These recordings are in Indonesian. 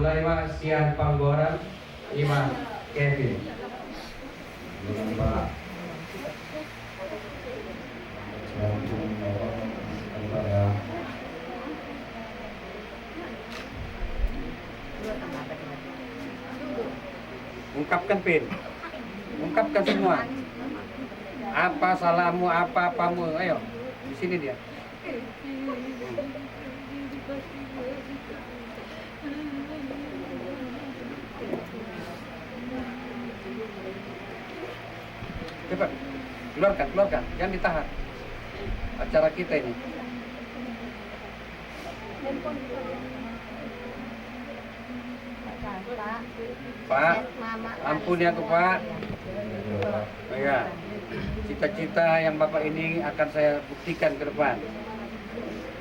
Sulaima Sian Panggoran, Imam Kevin. Pak. Ungkapkan Pin, ungkapkan semua. Apa salahmu, apa apamu, ayo. Di sini dia. Cepat, keluarkan, jangan ditahan. Acara kita ini. Pak, ampuni aku Pak. Oh, ya. Cita-cita yang Bapak ini akan saya buktikan ke depan.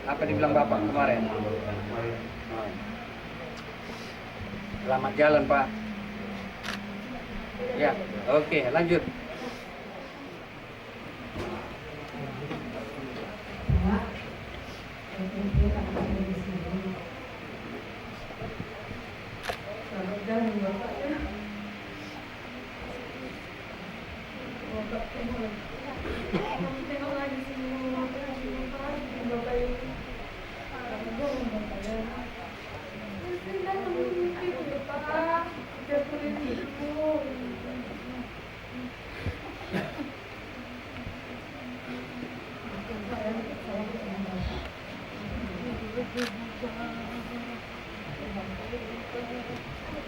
Apa dibilang Bapak kemarin? Selamat jalan Pak. Ya, oke, lanjut.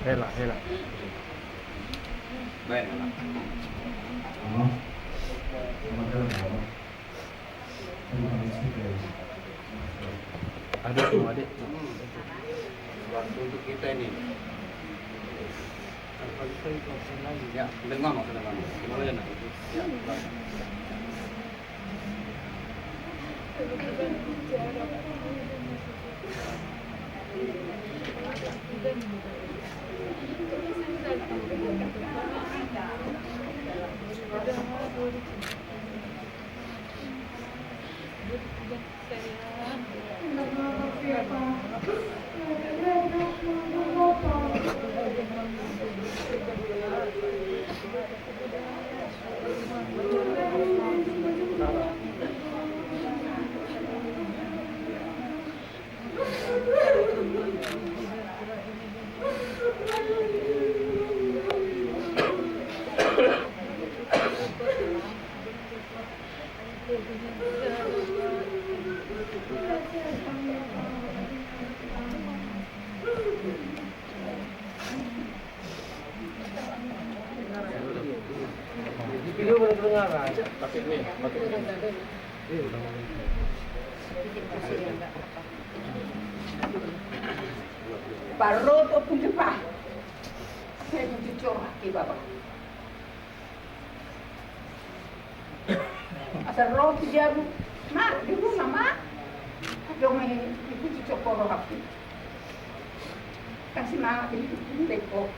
Hela. Baik. Ada tuh adik. Waktu untuk kita ini. Ya, dengar sudah ngomong. Gimana ya nak? Ya. Video boleh dengar aja. Pakai ini. Parut o pun Pak. Saya jujur hati Bapak. Asal roh dia mak di rumah mak. Ada main ibu cucuk koro hati. Kasih mak ini beko.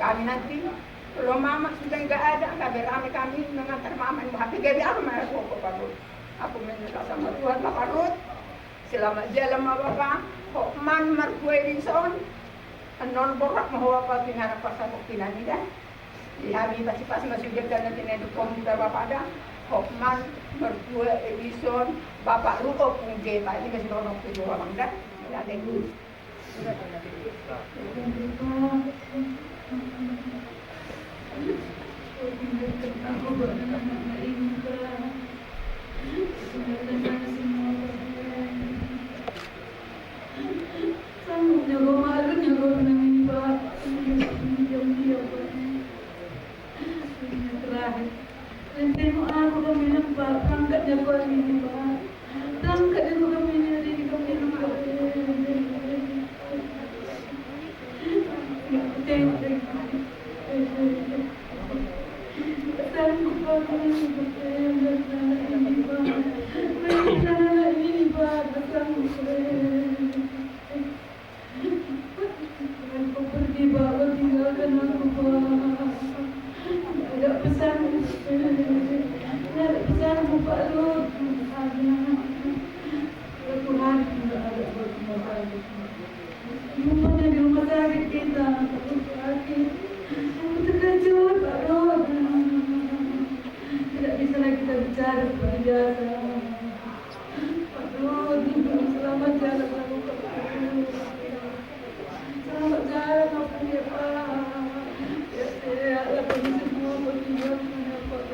Kami nanti kalau mama sudah nggak ada, nggak berani kami mengantar mama yang hati gabi aku malah kok Parut. Aku minta sama Tuhan Pak Parut. Selamat jalan sama Bapak. Kok man merkue rison. Anon borak mahu apa tinggal pasal buktinan ini dah. Di hari pasti masih jaga nanti nanti komputer Bapak ada. Kok man merkue rison. Bapak lu kok punje Pak ini masih orang tujuh orang dah. Ada dulu. Semuanya di rumah sakit kita, takut sakit. Aku terkejut, Pak Rod. Tidak bisa lagi kita bicara seperti biasa. Pak Rod, selamat jalan kamu Pak Rod. Selamat jalan kamu ya Pak. Ya sehatlah kami semua perjuangan Pak.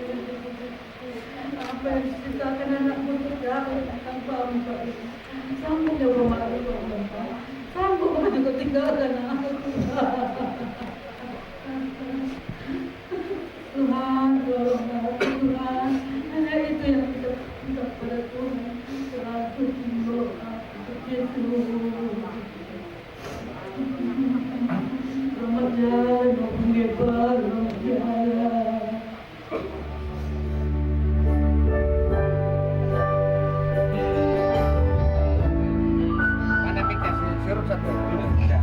Apa yang diceritakan anakmu terjadi tanpamu Pak. Sambung ya Pak. Sambung Pak juga tinggalkan aku. Tuhan, Tuhan, hanya itu yang kita minta pada Tuhan. Selalu berdoa untuk Yesus. Selamat jalan, maupun dia baru, jalan. Mana mic-nya? Sirup satu. Ya.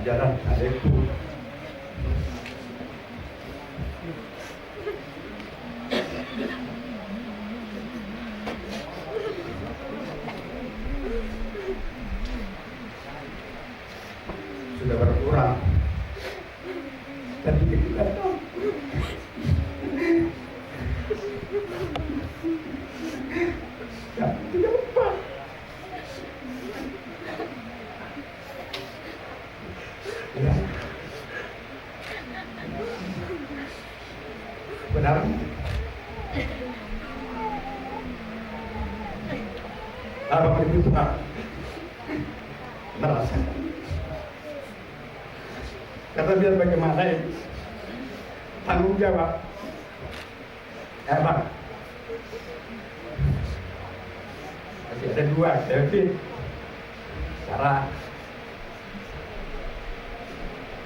jalan adikku. Sudah berkurang. Tapi kita tahu. Tidak lupa. Ya. Benar. Apa itu Pak? Merasakan. Kata biar bagaimana ya? Tanggung jawab. Bang. Masih ada dua, Kevin. Sarah.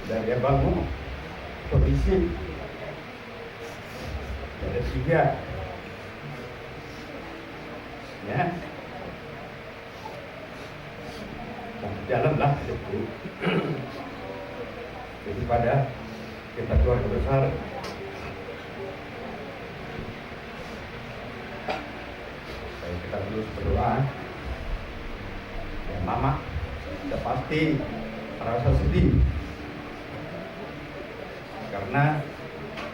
Dan dia bangun. Kondisi. Ada 3. Ya. Jalan lah itu. Daripada kita keluarga besar. Baik, kita terus berdoa. Dan Mama sudah pasti merasa sedih karena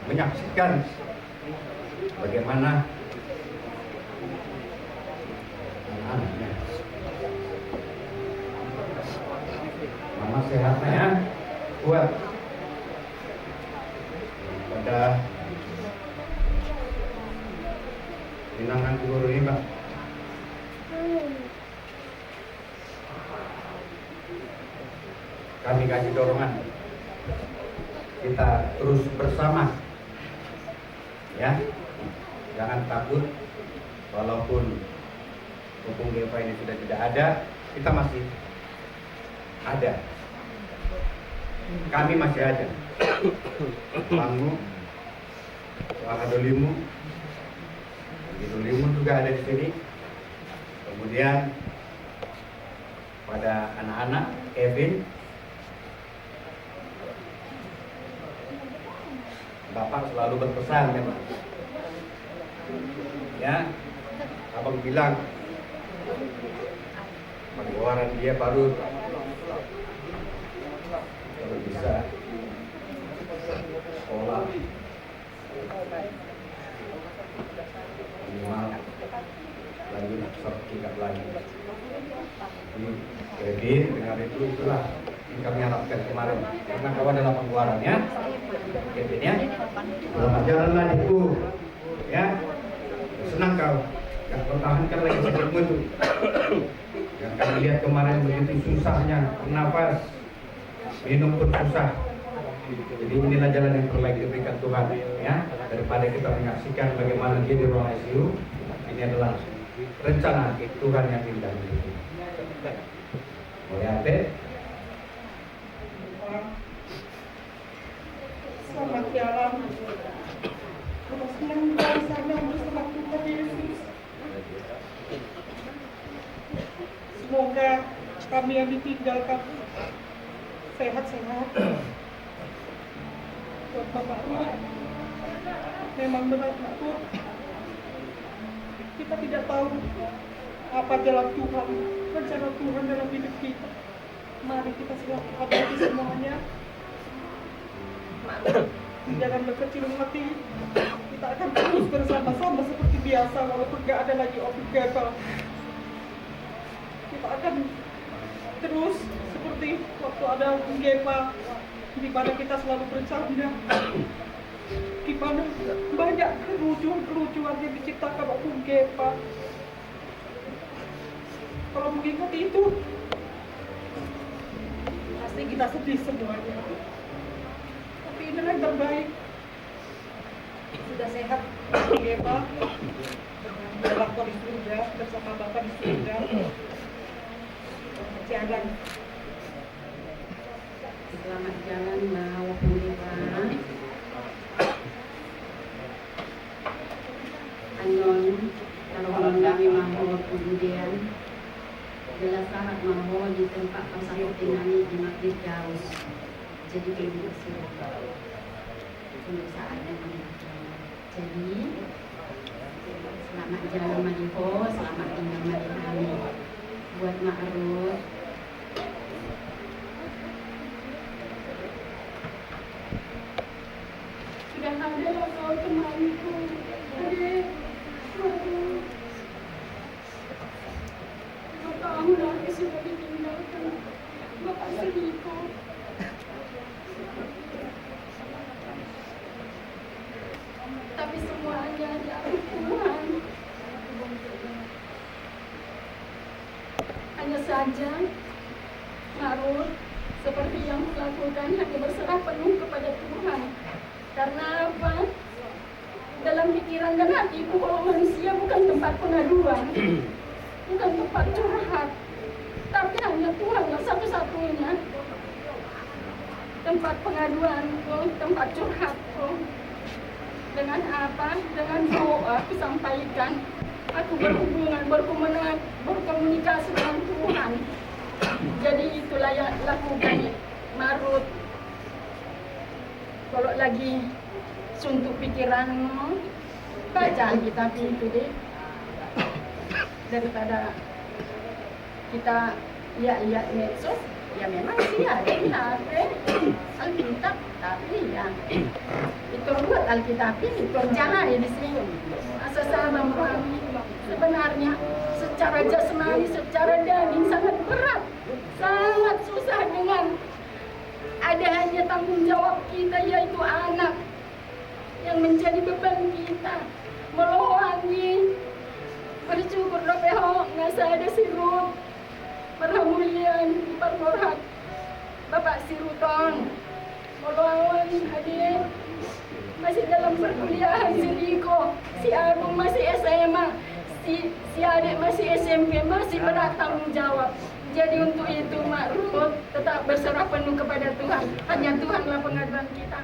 menyaksikan bagaimana anak-anaknya. Mama sehatnya ya, kuat. Pada pinangan guru ini Pak. Kami kasih dorongan. Kita terus bersama. Ya. Jangan takut. Walaupun hukum GEPA ini sudah tidak ada, kita masih ada. Kami masih ada. Panggung, Wakadolimu, Dolimu juga ada di sini. Kemudian pada anak-anak, Kevin, Bapak selalu berpesan ya Pak. Ya, Abang bilang pengeluaran dia baru bisa sekolah minimal lagi sertifikat lagi. Jadi kredit dengan itulah yang kami harapkan kemarin karena kawan dalam pengeluarannya kreditnya selamat jalan lah itu ya, senang kau yang pertahankan lagi sakitmu itu yang kami lihat kemarin begitu susahnya bernafas, minum pun susah. Jadi inilah jalan yang terbaik diberikan Tuhan ya, daripada kita menyaksikan bagaimana dia di ruang ICU. Ini adalah rencana Tuhan yang indah. Boleh Ate? Selamat jalan. Terus meninggal sana bersama Tuhan Yesus. Semoga kami yang ditinggalkan sehat-sehat. Buat Bapak Ruh, memang benar betul kita tidak tahu apa jalan Tuhan, rencana Tuhan dalam hidup kita. Mari kita selalu hadapi semuanya. Jangan berkecil hati. Kita akan terus bersama-sama seperti biasa walaupun gak ada lagi Om GEPA. Kita akan terus seperti waktu ada Om GEPA, di mana kita selalu bercanda. Di mana banyak kelucuan yang diciptakan Om GEPA. Kalau mengingat itu, pasti kita sedih semuanya. Tapi inilah yang terbaik. Sudah sehat Om GEPA, berlaku di surga bersama Bapak di surga. Jalan. Selamat jalan Mbak Punipa. Anon kalau kami mahal kemudian jelas sangat mahal di tempat pasang Nani Imak Firdaus. Jadi belum bersyukur untuk saatnya menikah. Jadi selamat jalan Maliho, selamat tinggal Malihani. Buat Ma'ruf, sudah ada lah kau temaniku. Adik, aduh. 2 tahun lagi sudah ditinggalkan Bapak selingkuh. Tapi semuanya dari Tuhan. Hanya saja, Ma'ruf, seperti yang kulakukan hanya berserah penuh kepada Tuhan. Karena apa? Dalam pikiran dan hatiku bahwa manusia bukan tempat pengaduan, bukan tempat curhat, tapi hanya Tuhanlah satu-satunya tempat pengaduanku, tempat curhatku. Dengan apa? Dengan doa aku sampaikan. Aku berhubungan, berkomunikasi dengan Tuhan. Jadi itulah yang lakukan Ma'ruf. Kalau lagi suntuk pikiranmu, baca Alkitab itu deh. Daripada kita lihat medsos, ya memang sih ada di HP Alkitab, tapi ya itu buat Alkitab ini kerjaan ya di sini. Asal saya memahami sebenarnya secara jasmani, secara daging sangat berat, sangat susah dengan ada hanya tanggung jawab kita yaitu anak yang menjadi beban kita. Melohangi bersyukur dopeho ngasa ada sirut perhamulian permorhat Bapak Siruton melohan adik masih dalam perkuliahan, si Riko, si Agung masih SMA, si adik masih SMP, masih berat tanggung jawab. Jadi untuk itu Ma'ruf tetap berserah penuh kepada Tuhan. Hanya Tuhanlah pengaduan kita.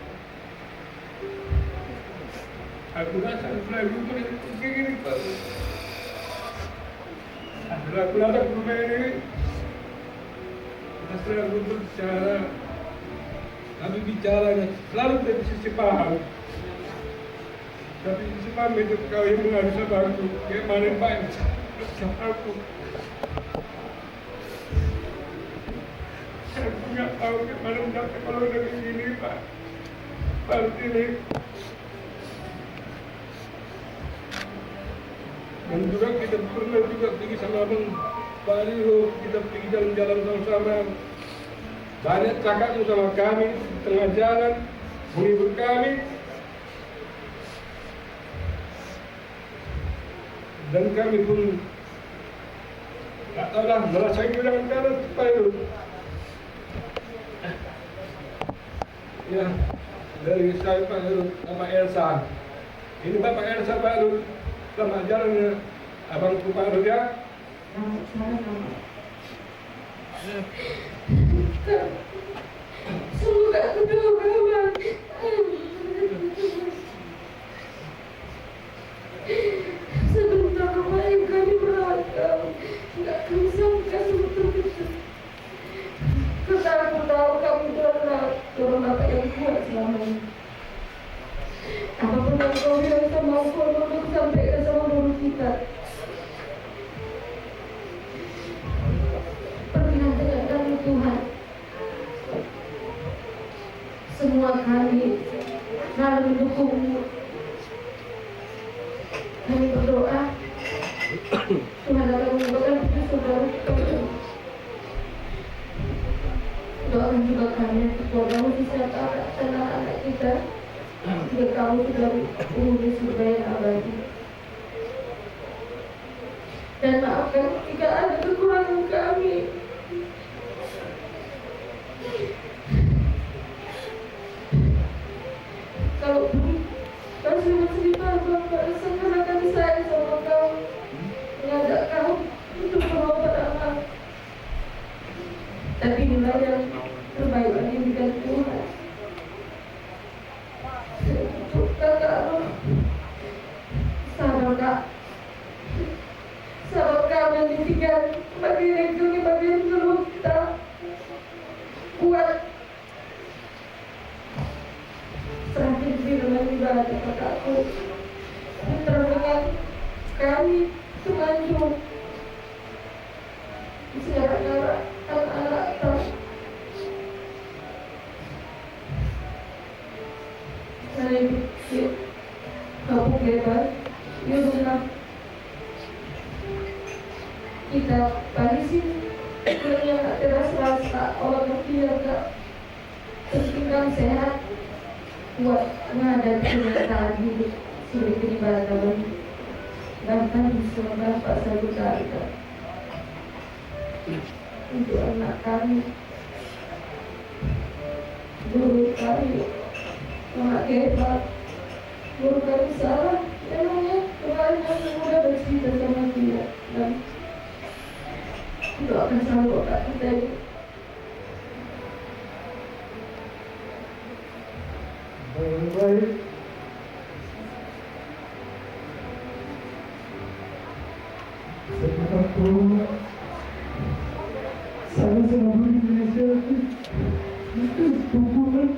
Aku rasa lagu begini Pak. Lagu ini kita selalu berbicara, kami bicaranya selalu dari sisi paham. Tapi sisi paham itu kau yang mengadu sama aku, yang mana baik sama aku. Aku nggak tahu gimana mendapat kalau udah begini Pak. Baru ini. Dan juga kita pernah juga pergi sama Abang Baliho, kita pergi jalan-jalan sama-sama. Banyak cakapnya sama kami di tengah jalan, menghibur kami. Dan kami pun tak tahu lah, merasa kehilangan kanan supaya itu. Ya, dari saya Pak Lut sama Elsa. Ini Bapak Elsa Pak Lut. Selamat jalan Abang Pak Lut ya. Semoga kedua kawan sebentar kemarin kami beragam, nggak kami sangka seperti itu. Karena aku tahu kamu adalah orang bapak yang kuat selama ini. Apapun yang kau bilang sama aku, aku sampaikan sama guru kita. Pergilah dengan kami Tuhan. Semua kami dalam mendukungmu. Kami berdoa Tuhan akan membukakan pintu saudara kami. Doakan juga kami keluargamu di antara anak-anak kita. Jika kamu sudah umur surga yang abadi. Dan maafkan jika ada kekurangan kami. Kalau kasih cerita Bapak seakan-akan saya sama kau, mengajak kau untuk berobat anak. Tapi inilah yang terbaik bagi bidang Tuhan. Kakak, sabar kak, sabar kak mendidikan bagi negeri bagi seluruh kita. kuat. Semakin firman ibadah kataku, terdengar kami semanjung secara anak-anak saya pikir kamu bebas, ya benar. Kita parisin yang tak terasa orang yang tak pentingkan sehat buat menghadapi kenyataan hidup sulit beribadah dan kami semua dapat selalu kita untuk anak kami, guru kami sangat hebat, guru kami salah emangnya kemarin yang mudah bercerita sama dia dan itu akan selalu akan terjadi. Baik. Saya selalu Indonesia itu hubungan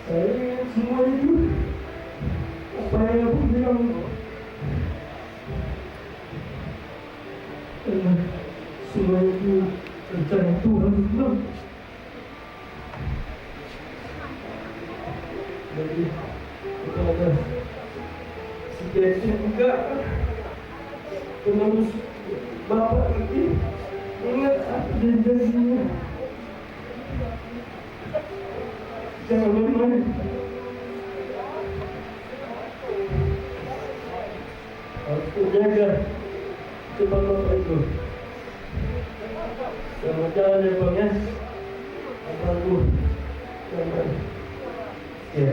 saya semua itu apa yang aku bilang semua itu rencana Tuhan bilang. Jadi kepada si Jesse juga penerus Bapak ini ingat janjinya, jangan main-main. Harus jaga cepat Bapak itu. Selamat jalan ya Bang ya. Abangku. Selamat. Ya.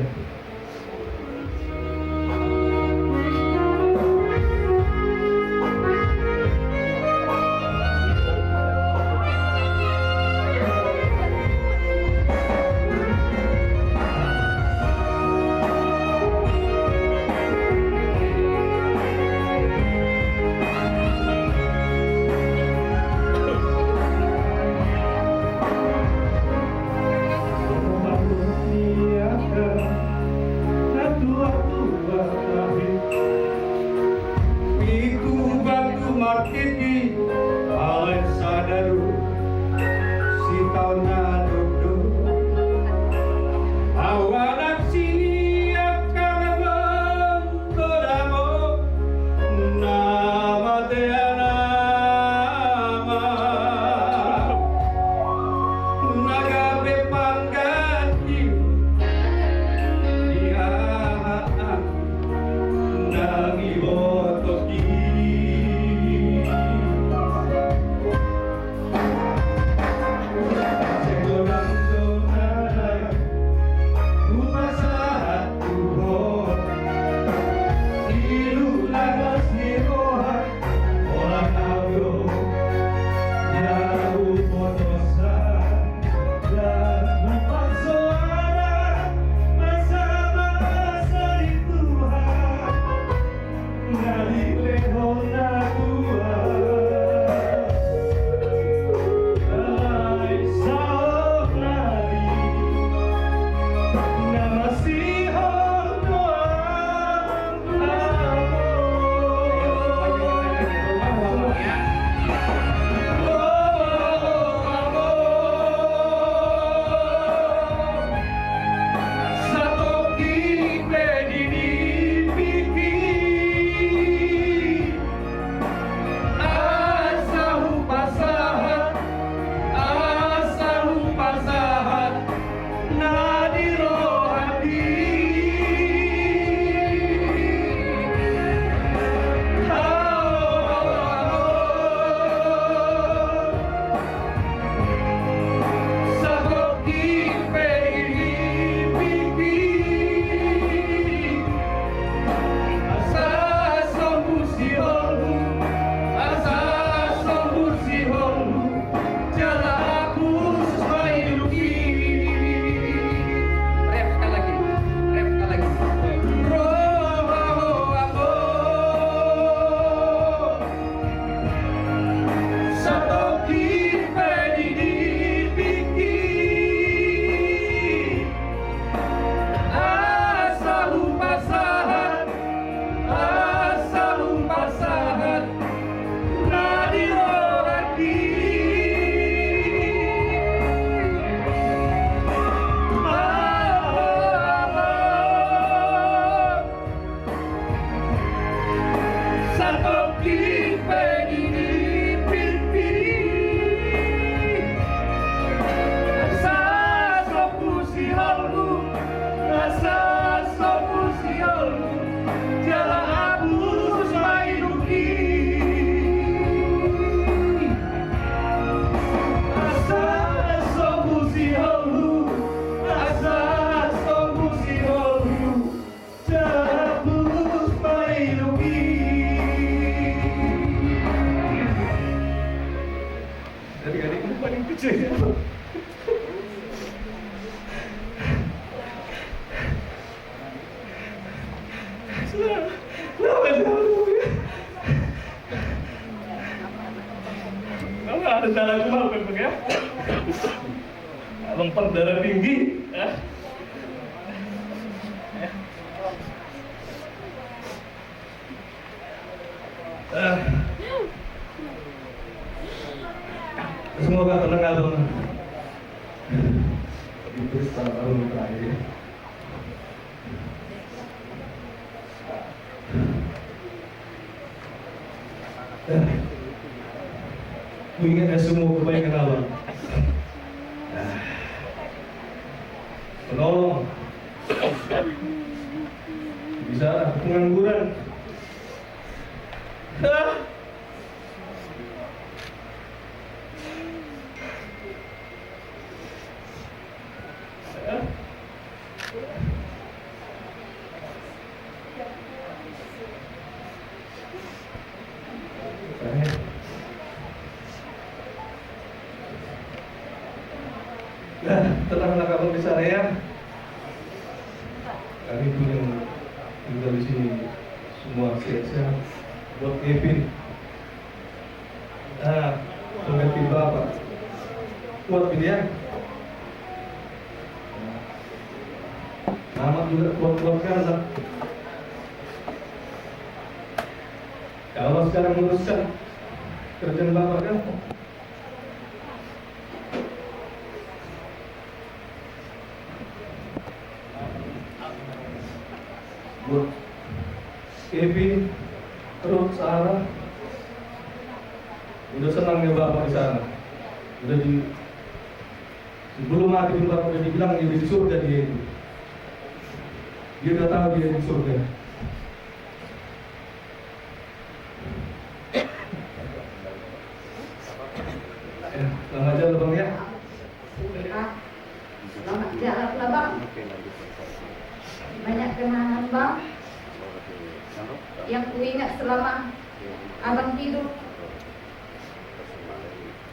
darahku mau kan Bang ya? Abang berdarah tinggi. Ya. Semoga tenang abang. Itu tahun terakhir. Mengingat semua kebaikan abang. Menolong. Bisa pengangguran. Tenanglah kamu di sana ya. Kami pun yang tinggal di sini semua sehat-sehat. Buat Kevin, pengganti bapak. Kuat ini ya. Nama juga kuat-kuatkan lah. Kalau sekarang meneruskan kerjaan bapak kan. Buat Kevin, Ruth, Sarah, udah senang ya bapak di sana. Udah sebelum mati pun bapak udah dibilang dia di surga dia itu. Dia udah tahu dia di surga. Selamat jalan bang ya. Selamat jalan lah bang. Banyak kenangan bang yang kuingat selama abang hidup.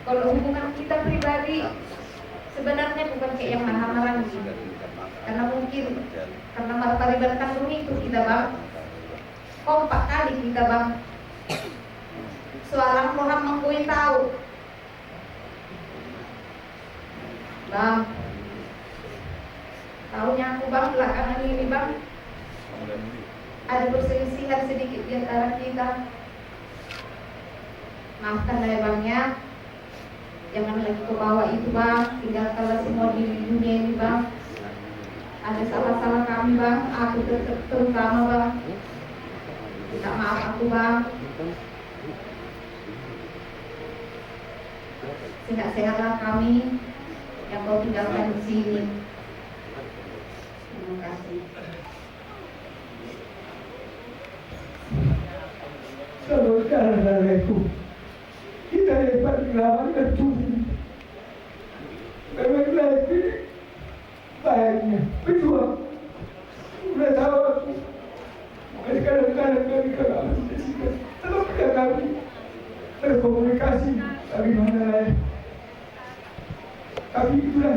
Kalau hubungan kita pribadi sebenarnya bukan kayak yang marah-marah nih. Karena mungkin karena marah-marah kandung itu kita bang kompak kali kita bang. Suara Tuhan mengkui tahu bang. Tahunya aku bang belakangan ini bang ada perselisihan sedikit di antara kita. Maafkan lah ya bang ya. Jangan lagi ke bawah itu bang. Tinggalkanlah semua di dunia ini bang. Ada salah-salah kami bang. Aku terutama bang. Minta maaf aku bang. Sehat-sehatlah kami yang kau tinggalkan di sini. Terima kasih. Kalau sekarang itu kita dapat menyelamatkan tubuh. Memang lagi baiknya berjuang. Sudah tahu aku. Kadang-kadang kami kalau tetapi kami berkomunikasi dari mana lain. Tapi itulah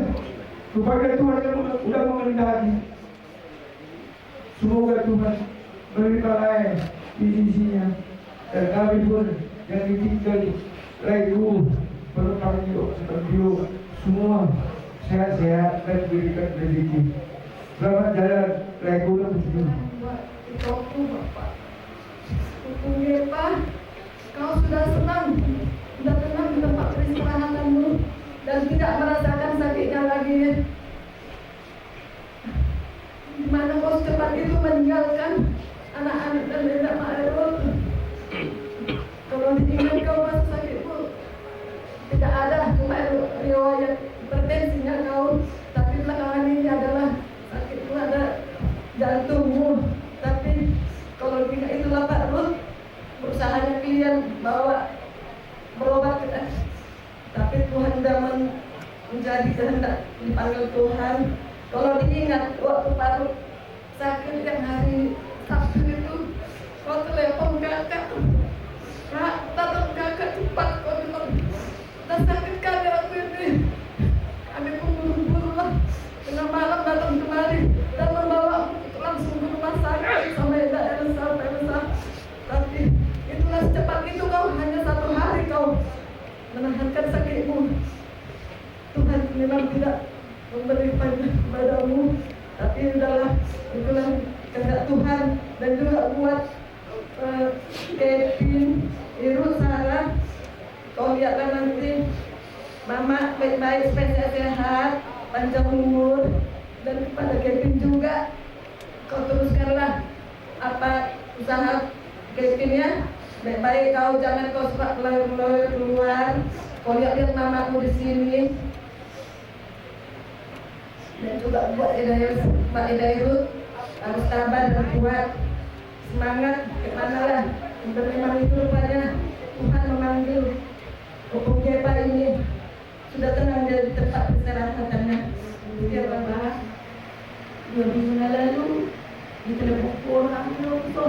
rupanya Tuhan yang sudah mengendaki. Semoga Tuhan menerima lain di sisinya. Dan kami pun yang ditinggal Raiku berkami beliau semua sehat-sehat dan diberikan rezeki. Selamat jalan Raiku dan begitu. Itu Bapak. Untungnya Pak, kau sudah senang, sudah tenang di tempat peristirahatanmu dan tidak merasakan sakitnya lagi. Di mana kau secepat itu meninggalkan anak-anak dan nenek Ma'erul. Kalau diingat kau masih sakitmu tidak ada, cuma riwayat hipertensinya kau. Tapi belakangan ini adalah sakitmu ada jantungmu. Tapi kalau tidak itulah Pak Ruth, berusahanya kalian bawa berobat. Tapi Tuhan sudah menjadi kehendak dipanggil Tuhan. Kalau diingat waktu Pak Ruth sakit yang hari Sabtu itu, kau telepon kakak. Kak, datang kakak cepat kau bilang. Dan sakit kali waktu ini. Kami pun buru-buru lah. Tengah malam datang kemari dan membawa langsung ke rumah sakit sampai daerah sampai besar. Tapi itulah secepat itu kau hanya 1 hari kau menahankan sakit memang tidak memberi padamu, tapi udahlah, itulah kehendak Tuhan. Dan juga buat Kevin, Irul, Sarah, kau lihatlah nanti Mama baik-baik, sehat, panjang umur. Dan kepada Kevin juga, kau teruskanlah apa usaha Kevin ya. Baik-baik, kau jangan kau suka keluar keluar. Kau lihat mamamu di sini. Dan juga buat Mbak Edayut, harus sabar dan kuat, semangat kemana-lah. Memang itu rupanya Tuhan memanggil Opung Kepa ini. Sudah tenang dia di tempat peristirahatannya. Dia Bapak 2 minggu lalu ditelepon orang itu.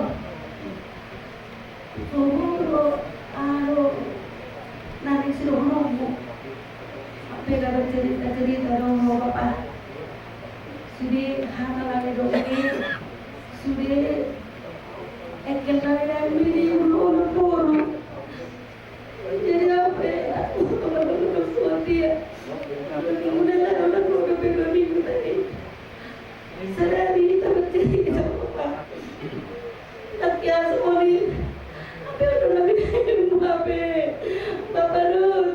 Suruh narik suruh apa yang ada cerita dong Bapak. Sudah hana lagi dong ini. Sudah ekel lagi ini orang boru. Jadi apa ya? Kalau sesuatu ya. Kemudian orang beberapa minggu tadi. Sadari kita bercerita Bapak. Tak kira semua ini. Apa udah lebih dari Bapak Ruth.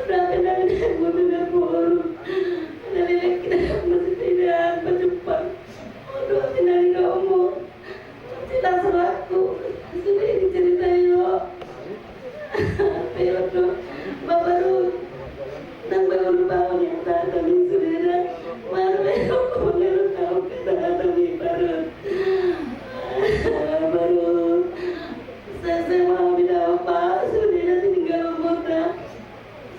Udah kenal dengan mobil boru. Dari kita masih tidak berjumpa. Udah kenal kamu. Tidak salahku. Sudah diceritain loh. Apa Bapak Ruth. Nang baru bangun yang tak kami sudah. Baru tahu kita kami baru. Saya mau bilang apa? Sudah tinggal muda.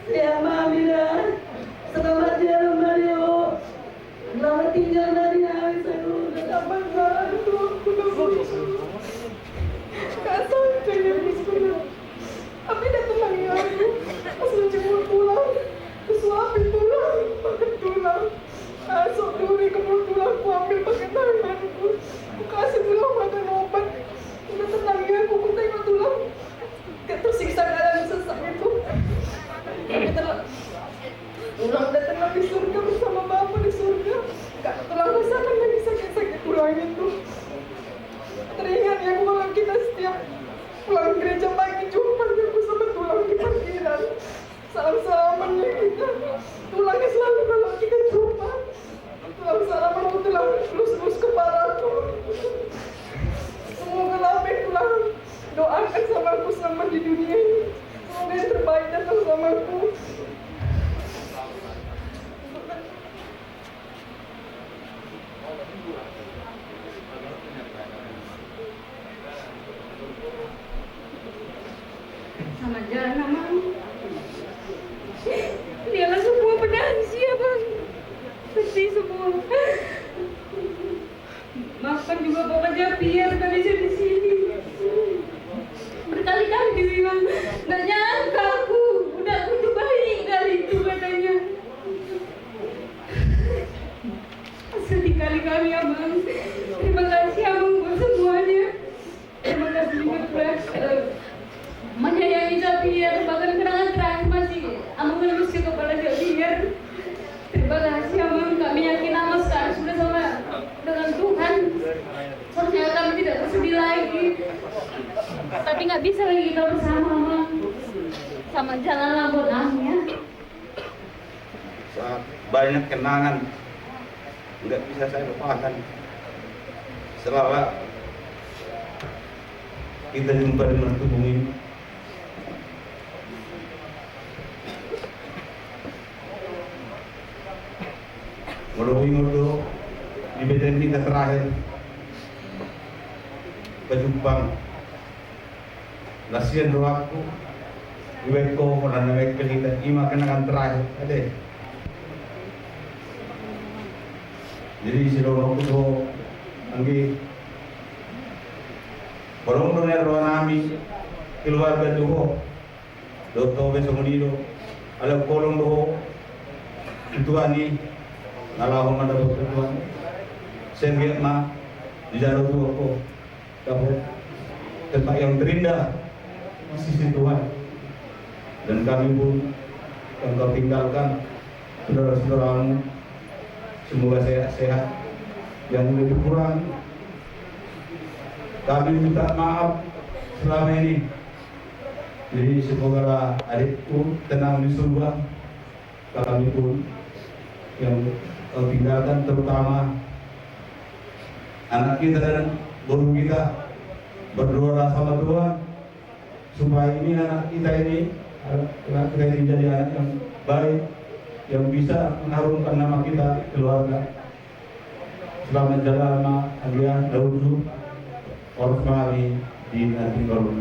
Saya mau bilang selamat jalan Mario. Selamat tinggal dari hari saya udah dapat baru. Kasar pengen sekolah. Tapi datang lagi aku. Asal jemput pulang. Kesuapin tulang, pakai tulang. Asal duri kebun tulang ku ambil pakai tanganku. Ku kasih tulang makan obat. Udah tenang ya, aku tengok tulang. Gak tersiksa dalam sesak itu. Tulang udah tenang di surga bersama Bapa di surga. Gak tulang rasakan lagi sakit-sakit tulang itu. Teringat ya kalau kita setiap pulang gereja pagi jumpa aku sama tulang di parkiran. Salam-salaman ya kita. Tulangnya selalu kalau kita jumpa. Salam-salaman aku tulang lus-lus kepalaku. Semoga lapik tulang doakan sama aku selama di dunia ini. Semoga yang terbaik datang sama aku. Sama jalan Mama. Dialah semua penansia Bang. Sedih semua. Maafkan juga Bapak Japier kami di sini. Berkali-kali dibilang, nggak nyangka aku udah begitu baik kali itu katanya. Sedih kali kami Abang. Terima kasih Abang buat semuanya. Terima kasih juga Tuhan. Menyayangi Japier, bahkan kenangan terakhir masih Abang menulis ke kepala Japier. Terima kasih Abang, kami yakin Abang sekarang sudah sama dengan Tuhan. Seharusnya kami tidak bersedih lagi. Tapi nggak bisa lagi kita bersama Abang. Sama jalanlah buat ya. Banyak kenangan nggak bisa saya lupakan. Selama kita jumpa di Mertu Bumi, ngodo di BTN kita terakhir ke Jepang. Lasian doaku Iweko karena mereka kita ima kenangan terakhir ada. Jadi si Rono kudo anggi barong doner roh nami keluarga doho dokter besok nido ala kolong doho tuani nalaho manda dokter tuan sengge ma di jaro tuh ko dapat tempat yang terindah di sisi Tuhan. Dan kami pun yang kau tinggalkan saudara-saudaramu. Semoga sehat-sehat. Yang lebih kurang kami minta maaf selama ini. Jadi semoga adikku tenang di surga. Kami pun yang kau tinggalkan, terutama anak kita dan guru kita, berdoa sama Tuhan supaya ini anak kita ini jadi anak yang baik, yang bisa mengharumkan nama kita, keluarga. Selamat jalan Alia Daudu Orfali di Nanti Korun.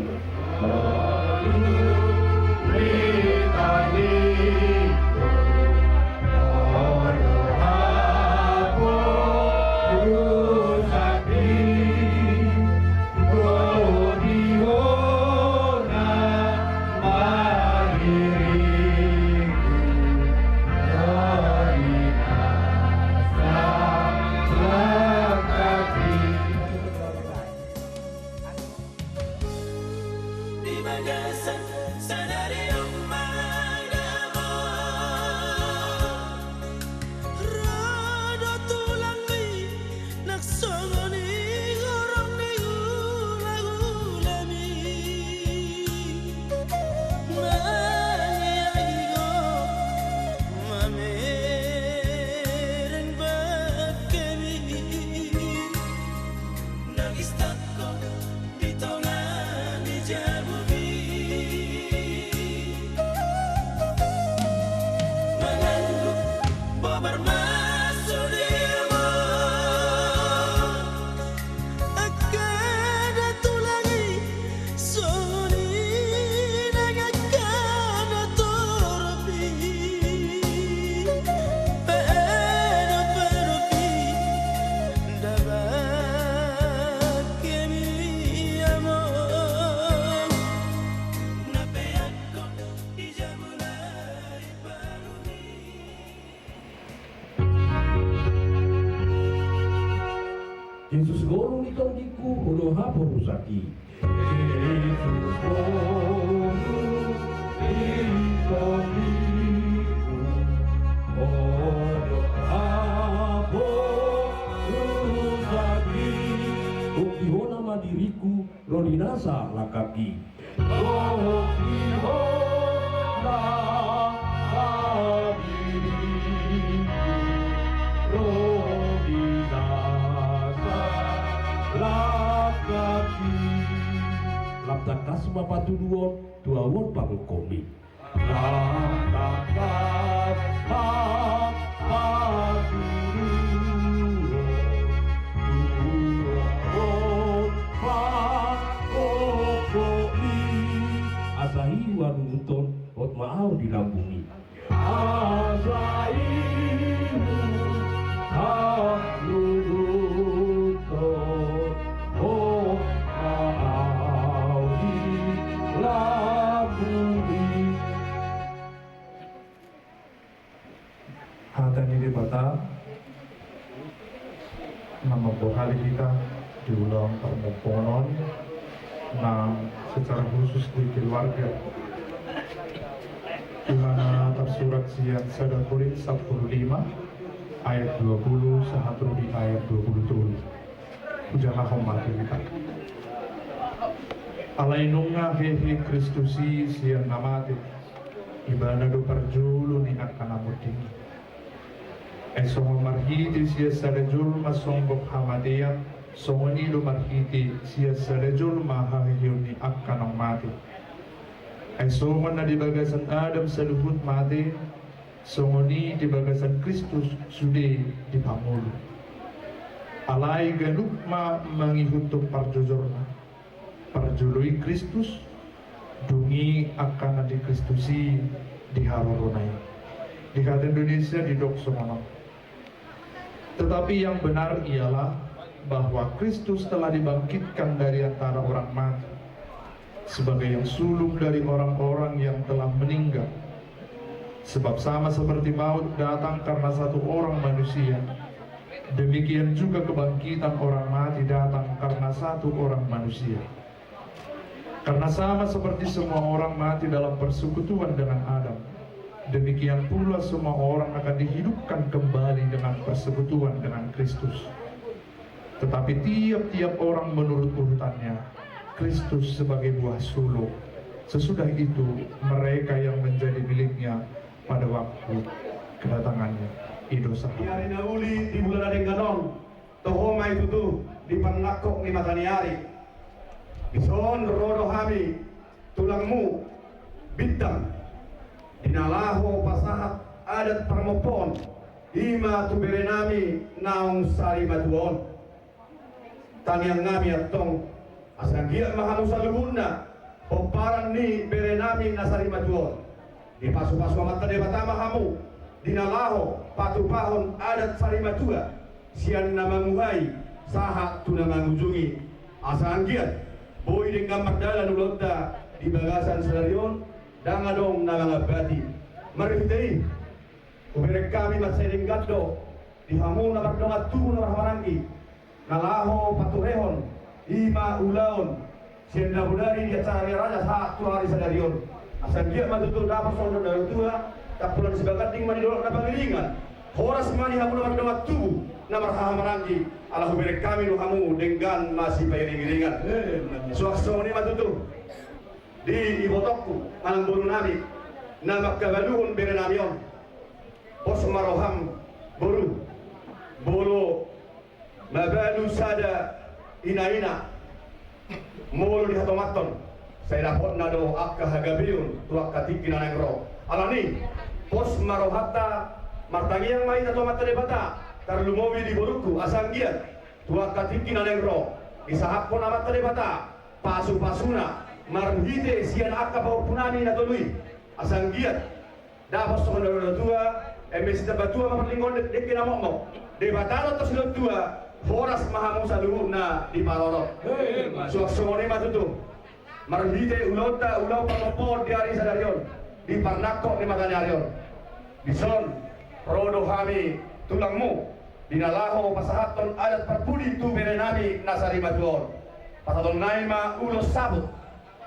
Yesus goro ni tongiku ulo hapo rusaki. Yesus goro ni tongiku ulo hapo rusaki. Ukihona madiriku lo dinasa lakaki. Ukihona madiriku lo lakaki. Laptakas mapatuduon tuawon pangkomi. Laptakas mapatuduon tuawon pangkomi. Asahi wanunuton ot maaw dilambungi. Asahi wanunuton ot maaw dilambungi. Hatan ini bata nama bohali kita diulang permohonan nah secara khusus di keluarga, di mana tersurat siang 1 Korintus 15 ayat 20 sehatu di ayat 27. Jangan hormati kita. Alainunga hehe Kristusi siang namati ibana do perjulu ni akan amuti. Esong marhiti sia sarejul masombok hamadiya songoni do marhiti sia sarejul mahahiyon ni akan mati. Esong na di bagasan Adam sa luhut mati songoni di bagasan Kristus sudah dipanggul. Alai ganukma mangihutuk parjujurna parjului Kristus dungi akan di Kristusi diharurunai. Di kata Indonesia didok semono. Tetapi yang benar ialah bahwa Kristus telah dibangkitkan dari antara orang mati sebagai yang sulung dari orang-orang yang telah meninggal. Sebab sama seperti maut datang karena satu orang manusia, demikian juga kebangkitan orang mati datang karena satu orang manusia. Karena sama seperti semua orang mati dalam persekutuan dengan Adam, demikian pula semua orang akan dihidupkan kembali dengan persekutuan dengan Kristus. Tetapi tiap-tiap orang menurut urutannya, Kristus sebagai buah sulung, sesudah itu mereka yang menjadi miliknya pada waktu kedatangannya. Idosa. Hari nauli di bulan adeng ganon, tohoma itu tuh di panakok ni mataniari. Bison rodo hami tulangmu bintang dinalaho pasahat adat parmopon ima tu berenami naung sari matuon taniang ngami atong asanggia mahamu saluhuna poparan ni berenami nasari matuon di pasu-pasu amat tade batama hamu dinalaho patupahon adat sari matua sian nama muhai sahat tu nama ngunjungi asanggia boy dengan magdalan ulota di bagasan selarion dangadong nangangabati marihitei uberek kami matseding gaddo di hamu na magdongat tubo na marhamarangki nalaho paturehon ima ulaon sienda budari di acara raja saat tu hari sadarion asal dia matutul dapat sondo dari tua kapulan sebagat ding manidolok na pangilingan horas mani hamu na magdongat tubo na marhamarangki ala uberek kami no hamu dengan masih payiring-iringan suaksoni matutul di ibotokku alang buru nami nama kabaluhun berenamion pos maroham buru bolo mabalu sada ina mulu di hatomaton saya dapat nado akka hagabiun tuak katiki nanengro alani pos marohata martangiang mai tatomata debata tarlumowi di boruku asanggian tuak katiki nanengro isahakon amat debata pasu-pasuna marhite sian akka bau punani na tului asang giat dapat sokono tua emes tabatua maperlingon dek kena momok de batalo to silo tua horas mahamu saluhu na di paroro suak somone matutu marhite ulota ulau pamopo di hari sadarion di parnako di maganarion bison rodo hami tulangmu dinalaho pasahaton adat perpudi tu berenami nasari matuon pasaton naima ulos sabut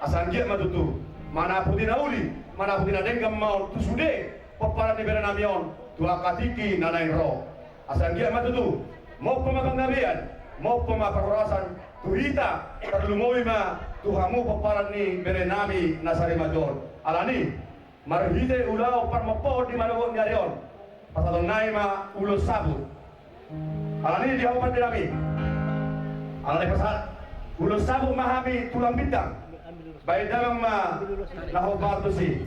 asanggia matutu mana puti nauli mana puti nadengam mau tu sude peparan di berenamion tua katiki nanain ro asanggia matutu mau pemagang nabian mau pemaparorasan tu hita terlumowi ma tuhamu peparan ni berenami nasari major alani marhite ulau parmopo di manawo nyarion pasaton naima ulos sabu alani dia opat dinami alani pasat ulos sabu mahami tulang bintang baik dalam ma nahobar tu si.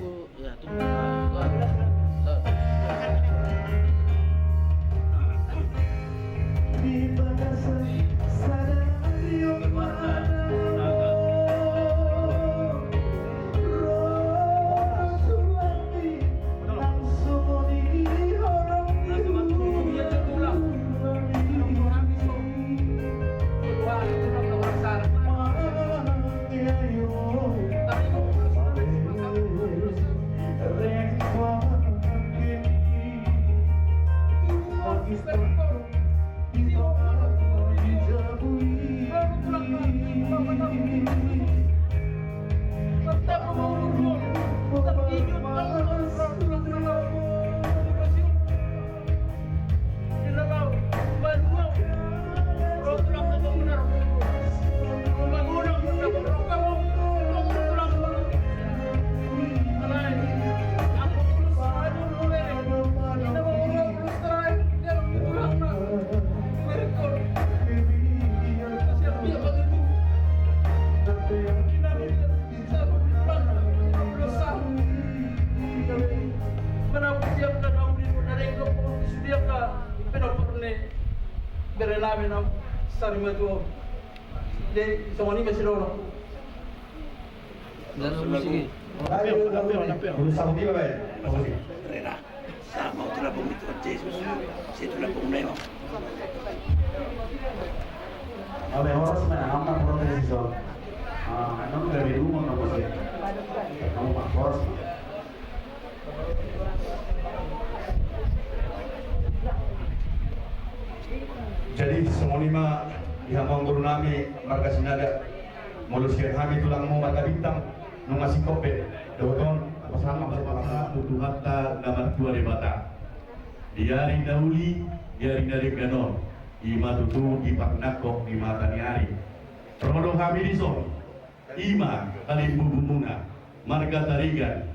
Berenami nam sari matu de somoni mesiro dan musik urusan dia baik Rera sama utara pemito Jesus situla pumneo Abe horas mana hampa protes itu non dari rumah kamu sih kamu pak horas jadi semua lima yang guru nami marga sinada malusia kami tulangmu marga bintang nungasih kope doton Pasama sa putuhat ta naman tua de bata. Diari dauli, diari dari ganon. Ima tutu ipaknakok di mata ni hari. Rodo hamidison. Ima kalimbubumuna. Marga tarigan.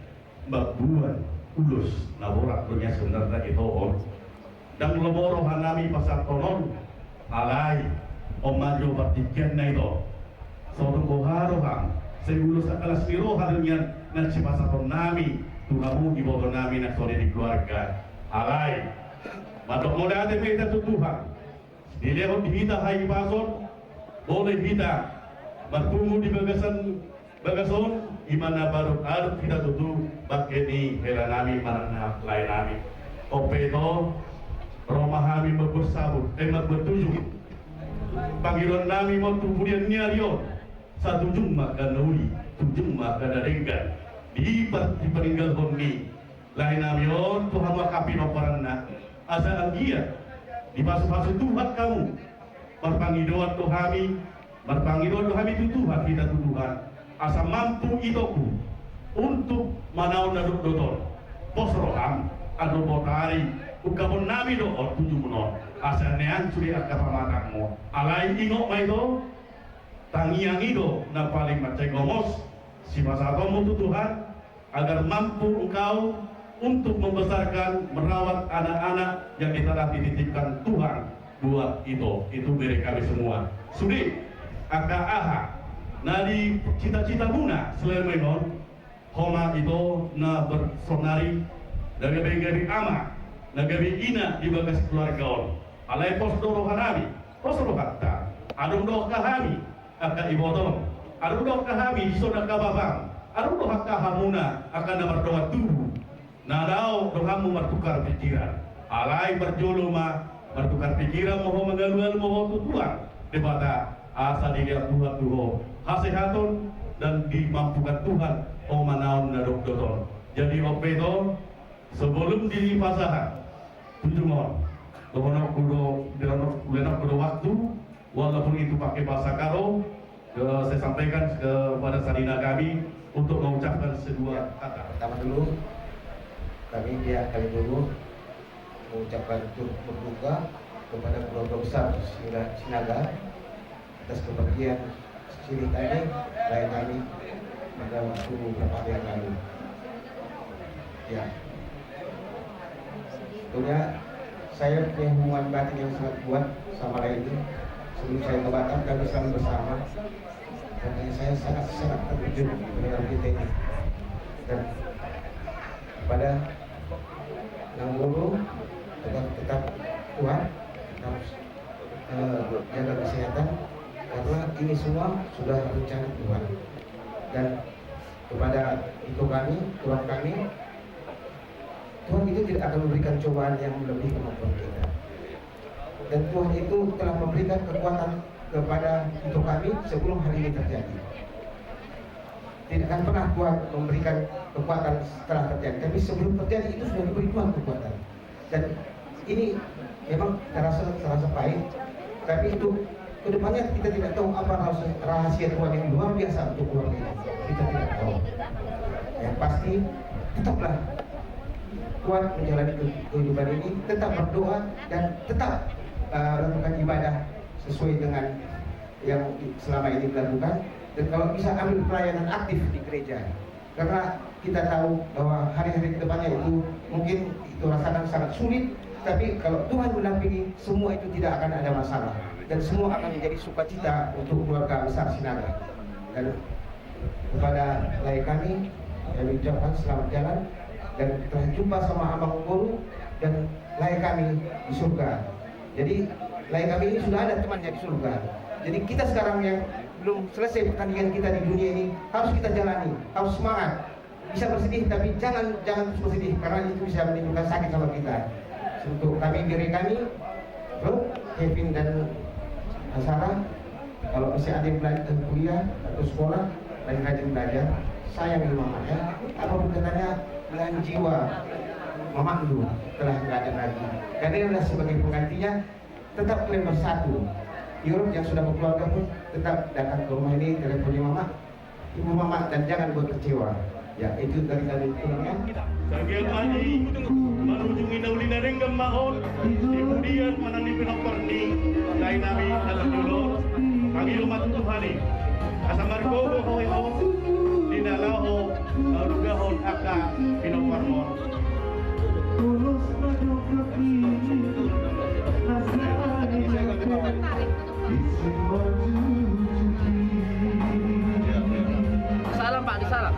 Babuan ulus naborak dunia sebenarnya itu on. Dan lomoro hanami pasar tonon. Alai omajo partikian na ito. Sodo koharohang. Segulus akalas piro harunya nang si pasaton nami tuhamu iboto nami nak sore di keluarga alai madok mode ate kita tutuhan dilehon dihita hai pason boleh hita bertunggu di bagason imana baru arut kita tutu bakeni hela nami marana lain nami opeto romahami bersabut bertujuh panggilan nami mau kemudian nyarion satu jumlah kan nauli tujung maka darengan di peninggal honi lain namion Tuhan wakapi noparanna asa anggia di pasu-pasu Tuhan kamu berpangidoan Tuhami tutuhan kita tutuhan asa mampu itoku untuk manaon naduk doton posroham ado potari ukapon nami doon tujuh menon asa nean suri akapamatangmu alai ingok maito tangiang ido na paling macai gomos si pasatomu Tuhan agar mampu engkau untuk membesarkan merawat anak-anak yang telah dititipkan Tuhan buat itu beri kami semua sudi aha nadi cita-cita muna selemenon homa itu na bersonari dari ama nagabi ina di bagas keluarga on alai pos doro hanami pos doro hatta adung doh kahami akan ibodong arudoh kahami disona kababang arudoh kahamuna akan berdoa tubuh nadau dohamu bertukar pikiran alai berjolo bertukar pikiran moho mengalual moho tutuan debata asa dilihat Tuhan tuho hasehaton dan dimampukan Tuhan manaon nadok doton jadi opeto sebelum diri pasahan tujumon dohono kudo waktu walaupun itu pakai bahasa Karo, saya sampaikan kepada salina kami untuk mengucapkan sebuah kata. Pertama dulu, kami pihak Kalijogo mengucapkan turut berduka kepada keluarga besar Sinaga atas kepergian Sri Tani, lain kami pada waktu beberapa hari yang lalu. Ya, tentunya saya punya hubungan batin yang sangat kuat sama lainnya. Sebelum saya ke Batam kami selalu bersama dan saya sangat terkejut mendengar kita ini dan pada yang dulu tetap Tuhan harus jaga kesehatan karena ini semua sudah rencana Tuhan dan kepada Tuhan itu tidak akan memberikan cobaan yang melebihi kemampuan kita. Dan Tuhan itu telah memberikan kekuatan kepada kami sebelum hari ini terjadi. Tidak akan pernah Tuhan memberikan kekuatan setelah terjadi, tapi sebelum terjadi itu sudah diberi Tuhan kekuatan. Dan ini memang terasa pahit, tapi itu kedepannya kita tidak tahu apa rahasia Tuhan yang luar biasa untuk keluarga ini. Kita tidak tahu. Yang pasti tetaplah kuat menjalani kehidupan ini, tetap berdoa dan tetap melakukan ibadah sesuai dengan yang selama ini dilakukan, dan kalau bisa ambil pelayanan aktif di gereja karena kita tahu bahwa hari-hari kedepannya itu mungkin itu rasakan sangat sulit, tapi kalau Tuhan mendampingi semua itu tidak akan ada masalah dan semua akan menjadi sukacita untuk keluarga besar Sinaga. Dan kepada lain kami kami ucapkan selamat jalan dan telah jumpa sama Abang Guru dan lain kami di surga. Jadi lain kami ini sudah ada temannya di surga. Jadi kita sekarang yang belum selesai pertandingan kita di dunia ini harus kita jalani, harus semangat. Bisa bersedih tapi jangan terus bersedih karena itu bisa menimbulkan sakit sama kita. Untuk diri kami, Bro, Kevin dan Sarah, kalau masih ada yang belajar kuliah atau sekolah dan rajin belajar, sayang mama ya. Apapun katanya belahan jiwa mama dulu telah nggak ada lagi. Karena adalah sebagai penggantinya tetap kalian bersatu. Yuruk yang sudah berkeluarga pun tetap datang ke rumah ini, teleponnya mama, ibu mama, dan jangan buat kecewa. Ya, itu dari kami kurangnya. Sagian mani mengunjungi naulina renggam mahon, kemudian menandi pinokorni, lain nami dalam julur, panggil matu Tuhani. Asamar gogo hoi ho, dinalaho, arugahon aka pinokormon. Salam Pak, disalam.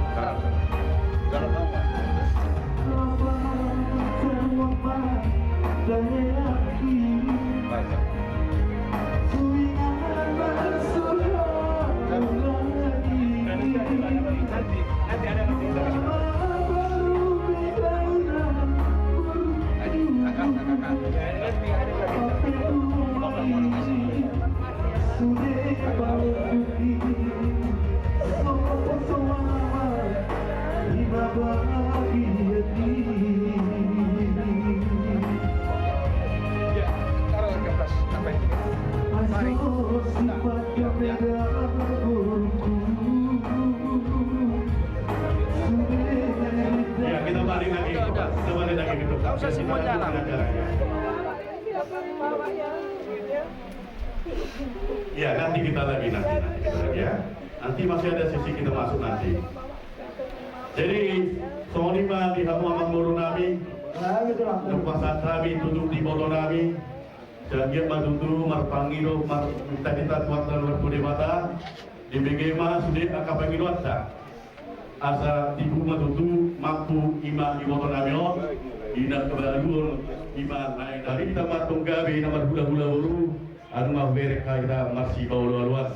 Ya, kita balik lagi. Kita balik lagi gitu. Nggak usah simpan jalan. Ya, nanti kita lagi ya. Nanti masih ada sesi kita masuk nanti. Jadi, sonima di hamu amang bodo nami, lepasan kami tutup di bodo nami, jangan matutu marpangido martadita tuatan berkude mata, di begema sudah akapangido asa tibu matutu mampu ima di bodo nami on, ina kebaluan ima naik dari tempat tunggabe nomor hula-hula buru. Anu mah mereka kita masih bau luas.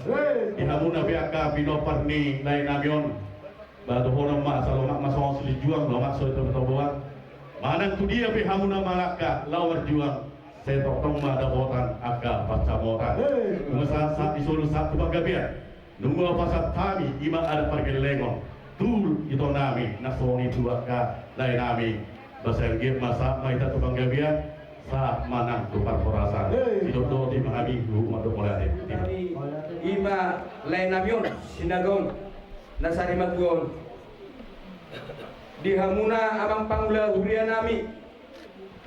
Di hamu nabi aka binopar ni lain namion. Batu hono mak salo mak masong sili juang lo mak so itu betobuan. Mana tu dia bi hamu nama laka lawar juang. Saya totong ma dapotan aka baca motan. Masa saat disuluh satu bagabian. Nunggu apa saat kami ima ada pergi lengon. Tul itu nami nasoni dua ka lain nami. Bahasa game masa ma itu bagabian. Saat manang tukar perasan hidup do di mahami rumah do mulai Ima lain nabion sinagon nasari matuon di hamuna amang pangula huria nami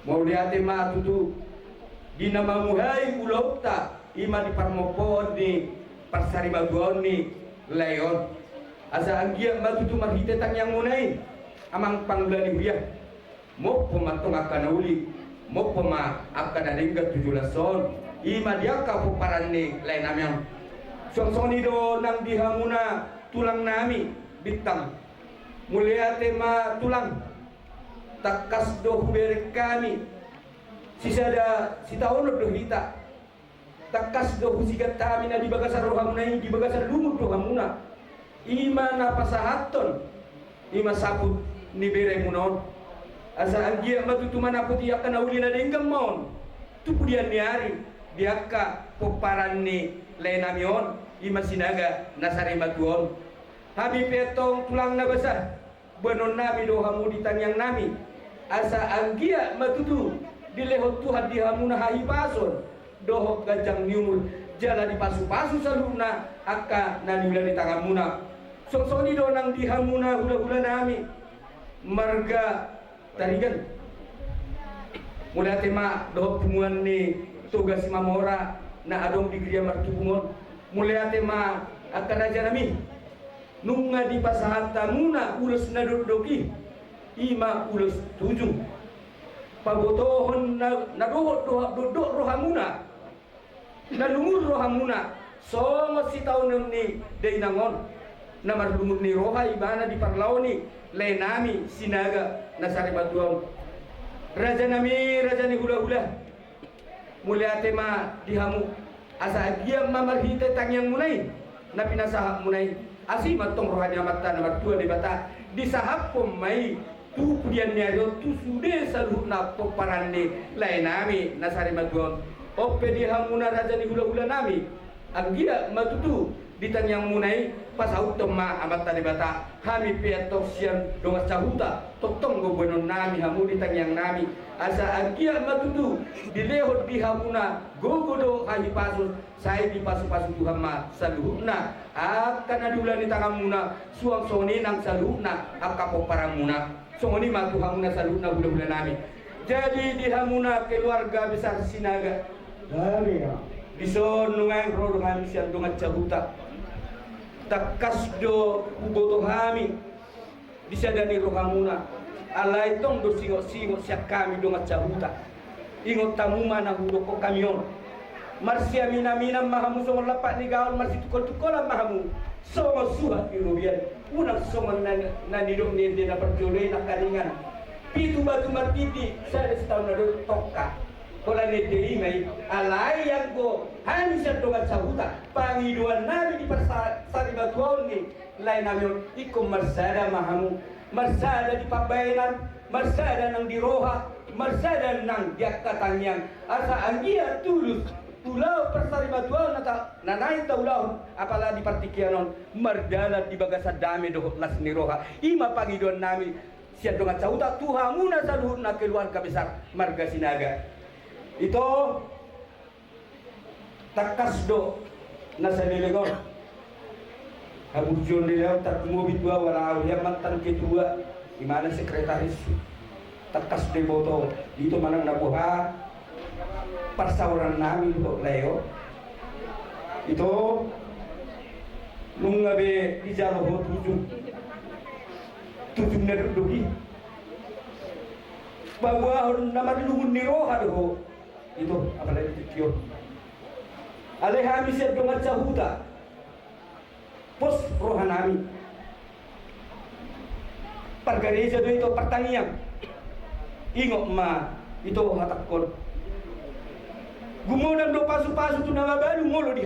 mau lihat ma tutu di nama muhai ulauta ima di parmopon ni pasari matuon ni leon asa anggia matutu marhite tang yang munai amang pangula ni huria mau pematong akan uli mau pema akan ada hingga 17 son ima dia kapu parani lain namanya song do nang dihamuna tulang nami bintang mulia tema tulang takas do berek kami sisa ada si tahun do hita takas do husigat kami na di bagasar rohamuna di bagasar lumut rohamuna ima na pasahaton ima saput ni bere munon asa anggia matutu mana puti akan auli na denggam mon tu pudian niari diaka poparan ni lenamion ima sinaga nasari matuon habi petong tulang na basah benon nami do hamu ditanyang nami asa anggia matutu dilehot Tuhan di hamu na haipason dohok gajang niumul jala di pasu-pasu saluna aka naniula di tangan muna songsoni do nang di hamu na hula-hula nami marga tarigan mulai tema doh punguan ni tugas mamora na adong di gereja martupungon mulai tema akan raja nami nunga di pasahata muna ulus na dodoki ima ulus 7 pagotohon na dodok rohamuna na lumur rohamuna songo si tahun ni deinangon na marlumur ni roha ibana di parlaoni lenami sinaga nasari batuan raja nami raja ni hula-hula mulia tema dihamu asa dia mamarhite tang yang munai napi nasahap munai asi matong rohanya mata nomor 2 di bata disahap pemai tu pudian nyayo tu sude saluhna poparande lainami nasari batuan ope dihamuna raja ni hula-hula nami agia matutu ditang yang munai pasau tema amat tadi bata hami pia toksian dongas cahuta totong gobenon nami hamu ditang yang nami asa agia matudu dilehot bihamuna gogodo hahi pasus saya di pasu-pasu Tuhan ma saluhna akan adulan di tangamuna suang soni nang saluhna akapo paramuna songoni ma Tuhanuna saluhna bulan-bulan nami jadi di hamuna keluarga besar Sinaga bison nungai rodo kami siang dongat cahuta takas do uboto kami bisa dari rohamuna alai tong do singo siap kami dongat cahuta ingot tamu mana hudoko kamyon marsia mina mahamu songon lapak ni gaul marsi tukol-tukolan mahamu songon suhat irubian unang songon nani dong ni na perjolai na karingan pitu batu martiti saya setahun lalu toka kola ne dei mai alai yang go hani sa dongat cahuta pangiduan nabi di pasari batuan ni lain nabi ikum marsada mahamu marsada di pabainan marsada nang di roha marsada nang diakatangyang asa anggia tulus pulau persari batuan nata nanai taulau apalagi di partikianon mardala di bagasa dame doh las ni roha ima pangiduan nami siap dongat cahuta tuhamuna saluhna keluarga besar marga Sinaga itu takas do nasa nilegon habujon dia tak mobil dua walau yang mantan ketua di mana sekretaris takas de boto itu mana nabuha persauran nami do leo itu nungabe di jalo tujuh neruduki bahwa nama lungun niroha do itu apalagi tikio alehami siap dongat cahuta pos rohanami pargareza do itu pertanian ingok ma itu hatakon gumonan do pasu-pasu tu nama balu ngolo di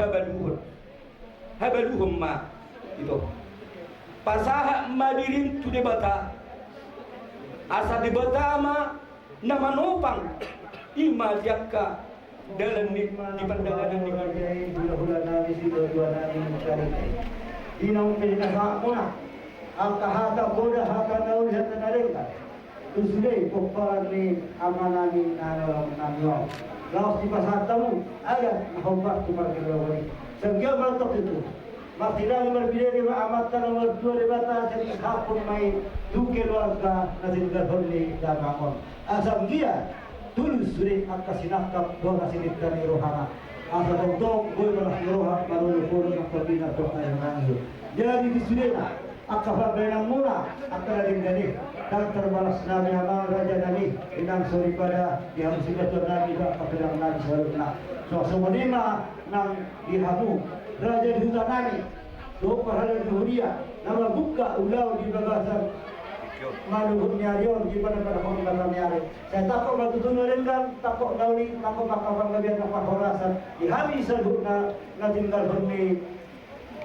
habaluhum ma itu pasaha madirin tu debata asa debata ma nama nopang ima jakka dalam di pandangan di bulan nabi sido dua nabi mencari inang pinaka muna angka haka boda haka naul hata nareka usule pokparan ni amanani nanyo laos di pasar tamu ada mahompak kumar kelawari sengkil meletak itu Maksudnya nomor 2 di amatan nomor 2 di bata jadi hakun mai duke keluarga nasin garhoni dan mamon asam dia tulus suri angka sinakap doa sinitani rohana asa dong boy malah roha baru pun nak terbina doa yang lain jadi di sudena akal benang mula akal dingani dan terbalas nabi amal raja nabi inang suri pada yang sibat nabi tak pedang nabi sallallahu so semonima nang dihamu raja di hutan nabi do pahala dunia nama buka ulau di bagasan maluhut nyarion di pada hormatan nyari saya takut batu tunulin kan takut dauli takut makawan gabian kapal horasan dihabis sadukna na tinggal berni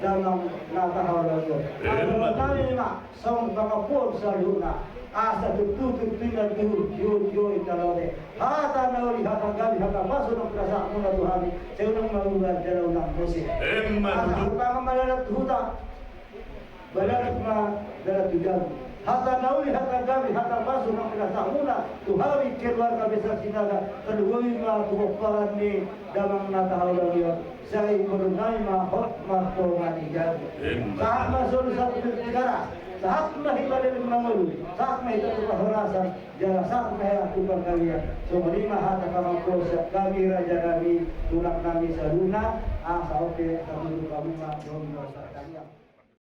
dalam natahal lagi ada kali mak song bakapun sadukna asa tutup tinggal yo italore hata nauli hata gali hata masuk nak rasa mula Tuhan saya unang maluan dalam nak dosi apa malalat huta balalat ma dalam tujuan hata nauli hata gali hata masuk nak rasa mula Tuhan keluarga besar Sinaga kedua ma tubuhan ni dalam natahal lagi saya bernai ma hot ma ko mani jadi saat masuk satu negara saat mahibad ng mangulu, saat may ito kahurasan, jala saat may aku kalian. So malima hata kamangko sa kami raja kami, tulak kami sa luna, sa oke kami kami ma sa kalian.